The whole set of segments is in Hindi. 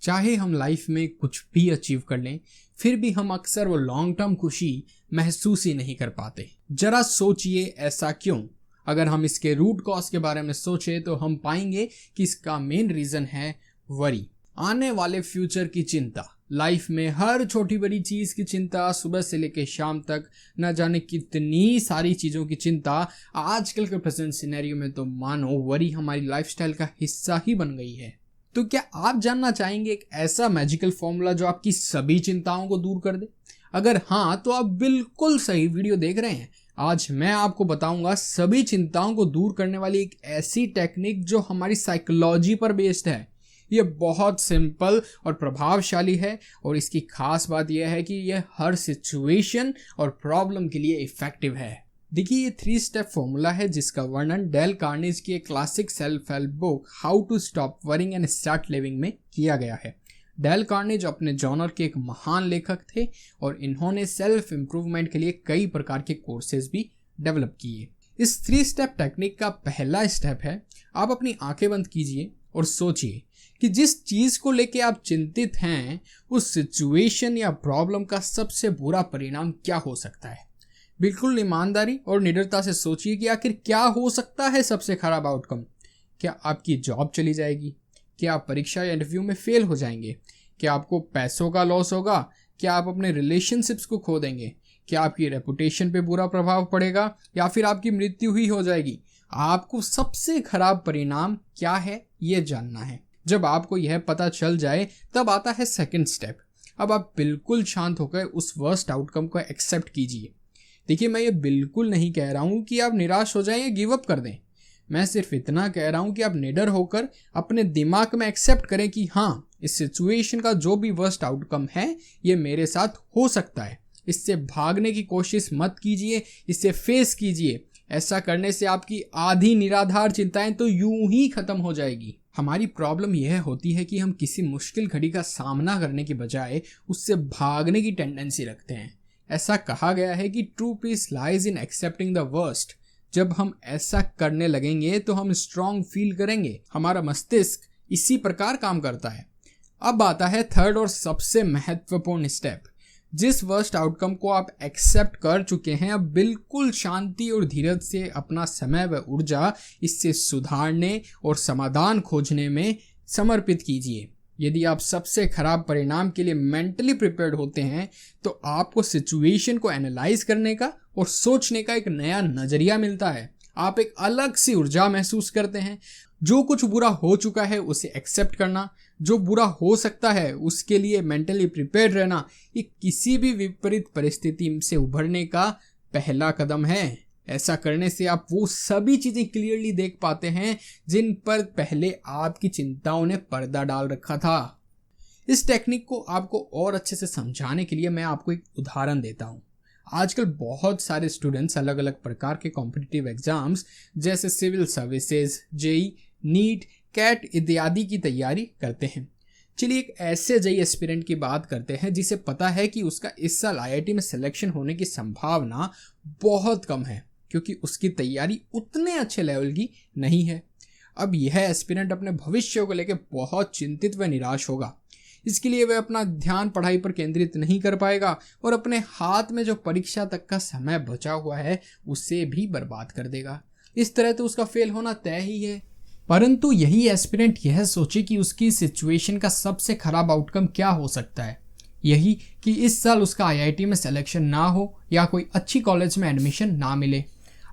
चाहे हम लाइफ में कुछ भी अचीव कर लें, फिर भी हम अक्सर वो लॉन्ग टर्म खुशी महसूस ही नहीं कर पाते। जरा सोचिए ऐसा क्यों? अगर हम इसके रूट कॉज के बारे में सोचें तो हम पाएंगे कि इसका मेन रीजन है वरी, आने वाले फ्यूचर की चिंता। लाइफ में हर छोटी बड़ी चीज की चिंता, सुबह से लेकर शाम तक न जाने कितनी सारी चीजों की चिंता। आजकल के प्रेजेंट सिनेरियो में तो मानो वरी हमारी लाइफस्टाइल का हिस्सा ही बन गई है। तो क्या आप जानना चाहेंगे एक ऐसा मैजिकल फॉर्मूला जो आपकी सभी चिंताओं को दूर कर दे? अगर हाँ, तो आप बिल्कुल सही वीडियो देख रहे हैं। आज मैं आपको बताऊंगा सभी चिंताओं को दूर करने वाली एक ऐसी टेक्निक जो हमारी साइकोलॉजी पर बेस्ड है। ये बहुत सिंपल और प्रभावशाली है, और इसकी खास बात यह है कि यह हर सिचुएशन और प्रॉब्लम के लिए इफेक्टिव है। देखिए, ये 3 स्टेप फॉर्मूला है जिसका वर्णन डेल कार्नेगी की एक classic self help book how to stop worrying and start living में किया गया है। डेल कार्नेगी अपने जॉनर के एक महान लेखक थे और इन्होंने सेल्फ इम्प्रूवमेंट के लिए कई प्रकार के कोर्सेज भी डेवलप किए। इस 3 स्टेप टेक्निक का पहला स्टेप है, आप अपनी आंखें बंद कीजिए और सोचिए कि जिस चीज को लेके आप चिंतित हैं, उस सिचुएशन या प्रॉब्लम का सबसे बुरा परिणाम क्या हो सकता है। बिल्कुल ईमानदारी और निडरता से सोचिए कि आखिर क्या हो सकता है सबसे खराब आउटकम। क्या आपकी जॉब चली जाएगी? क्या आप परीक्षा या इंटरव्यू में फेल हो जाएंगे? क्या आपको पैसों का लॉस होगा? क्या आप अपने रिलेशनशिप्स को खो देंगे? क्या आपकी रेपुटेशन पे बुरा प्रभाव पड़ेगा, या फिर आपकी मृत्यु ही हो जाएगी? आपको सबसे खराब परिणाम क्या है ये जानना है। जब आपको यह पता चल जाए तब आता है सेकंड स्टेप। अब आप बिल्कुल शांत होकर उस वर्स्ट आउटकम को एक्सेप्ट कीजिए। देखिए, मैं ये बिल्कुल नहीं कह रहा हूँ कि आप निराश हो जाएं या गिव अप कर दें। मैं सिर्फ इतना कह रहा हूँ कि आप निडर होकर अपने दिमाग में एक्सेप्ट करें कि हाँ, इस सिचुएशन का जो भी वर्स्ट आउटकम है ये मेरे साथ हो सकता है। इससे भागने की कोशिश मत कीजिए, इससे फेस कीजिए। ऐसा करने से आपकी आधी निराधार चिंताएं तो यूं ही खत्म हो जाएगी। हमारी प्रॉब्लम यह होती है कि हम किसी मुश्किल घड़ी का सामना करने की बजाय उससे भागने की टेंडेंसी रखते हैं। ऐसा कहा गया है कि true peace lies in accepting the worst. जब हम ऐसा करने लगेंगे तो हम स्ट्रांग फील करेंगे। हमारा मस्तिष्क इसी प्रकार काम करता है। अब आता है थर्ड और सबसे महत्वपूर्ण स्टेप। जिस वर्स्ट आउटकम को आप एक्सेप्ट कर चुके हैं, अब बिल्कुल शांति और धीरज से अपना समय व ऊर्जा इससे सुधारने और समाधान खोजने में समर्पित कीजिए। यदि आप सबसे खराब परिणाम के लिए मेंटली प्रिपेयर्ड होते हैं तो आपको सिचुएशन को एनालाइज करने का और सोचने का एक नया नजरिया मिलता है। आप एक अलग सी ऊर्जा महसूस करते हैं। जो कुछ बुरा हो चुका है उसे एक्सेप्ट करना, जो बुरा हो सकता है उसके लिए मेंटली प्रिपेयर्ड रहना, ये किसी भी विपरीत परिस्थिति से उभरने का पहला कदम है। ऐसा करने से आप वो सभी चीजें क्लियरली देख पाते हैं जिन पर पहले आपकी चिंताओं ने पर्दा डाल रखा था। इस टेक्निक को आपको और अच्छे से समझाने के लिए मैं आपको एक उदाहरण देता हूँ। आजकल बहुत सारे स्टूडेंट्स अलग अलग प्रकार के कॉम्पिटिटिव एग्जाम्स जैसे civil services, JEE, NEET, CAT इत्यादि की तैयारी करते हैं। चलिए एक ऐसे जेई एस्पिरेंट की बात करते हैं जिसे पता है कि उसका इस साल आईआईटी में सिलेक्शन होने की संभावना बहुत कम है, क्योंकि उसकी तैयारी उतने अच्छे लेवल की नहीं है। अब यह एस्पिरेंट अपने भविष्य को लेकर बहुत चिंतित व निराश होगा। इसके लिए वह अपना ध्यान पढ़ाई पर केंद्रित नहीं कर पाएगा और अपने हाथ में जो परीक्षा तक का समय बचा हुआ है उसे भी बर्बाद कर देगा। इस तरह तो उसका फेल होना तय ही है। परंतु यही एस्पिरेंट यह सोचे कि उसकी सिचुएशन का सबसे खराब आउटकम क्या हो सकता है। यही कि इस साल उसका आईआईटी में सिलेक्शन ना हो या कोई अच्छी कॉलेज में एडमिशन ना मिले।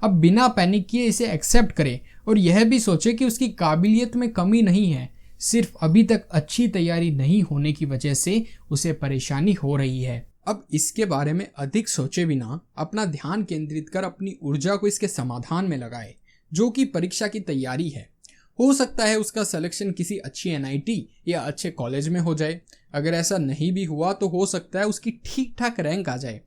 अब बिना पैनिक किए इसे एक्सेप्ट करे और यह भी सोचे कि उसकी काबिलियत में कमी नहीं है, सिर्फ अभी तक अच्छी तैयारी नहीं होने की वजह से उसे परेशानी हो रही है। अब इसके बारे में अधिक सोचे बिना अपना ध्यान केंद्रित कर अपनी ऊर्जा को इसके समाधान में लगाए, जो कि परीक्षा की तैयारी है। हो सकता है उसका सिलेक्शन किसी अच्छी एनआईटी या अच्छे कॉलेज में हो जाए। अगर ऐसा नहीं भी हुआ तो हो सकता है उसकी ठीक ठाक रैंक आ जाए।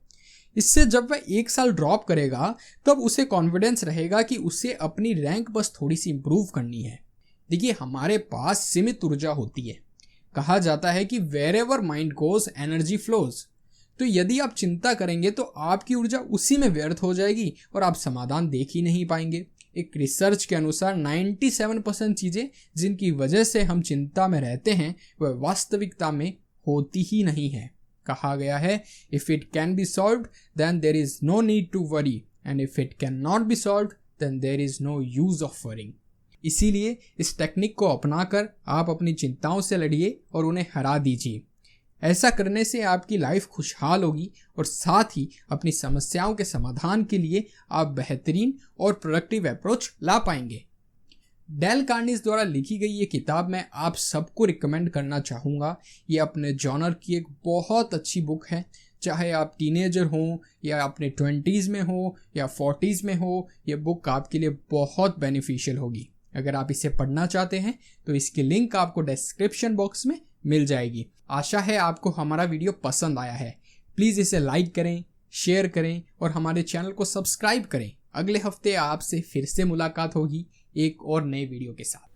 इससे जब वह 1 साल ड्रॉप करेगा तब उसे कॉन्फिडेंस रहेगा कि उसे अपनी रैंक बस थोड़ी सी इंप्रूव करनी है। देखिए, हमारे पास सीमित ऊर्जा होती है। कहा जाता है कि wherever mind goes energy flows. तो यदि आप चिंता करेंगे तो आपकी ऊर्जा उसी में व्यर्थ हो जाएगी और आप समाधान देख ही नहीं पाएंगे। एक रिसर्च के अनुसार 97% चीज़ें जिनकी वजह से हम चिंता में रहते हैं वह वास्तविकता में होती ही नहीं है। कहा गया है, if it can be solved then there is no need to worry and if it can not be solved then there is no use of worrying. इसीलिए इस टेक्निक को अपनाकर आप अपनी चिंताओं से लड़िए और उन्हें हरा दीजिए। ऐसा करने से आपकी लाइफ खुशहाल होगी और साथ ही अपनी समस्याओं के समाधान के लिए आप बेहतरीन और प्रोडक्टिव अप्रोच ला पाएंगे। डेल कार्नेगी द्वारा लिखी गई ये किताब मैं आप सबको रिकमेंड करना चाहूँगा। ये अपने जॉनर की एक बहुत अच्छी बुक है। चाहे आप टीनेजर हों या अपने 20s में हो या 40s में हो, ये बुक आपके लिए बहुत बेनिफिशियल होगी। अगर आप इसे पढ़ना चाहते हैं तो इसकी लिंक आपको डिस्क्रिप्शन बॉक्स में मिल जाएगी। आशा है आपको हमारा वीडियो पसंद आया है। प्लीज़ इसे लाइक करें, शेयर करें और हमारे चैनल को सब्सक्राइब करें। अगले हफ्ते आपसे फिर से मुलाकात होगी एक और नए वीडियो के साथ।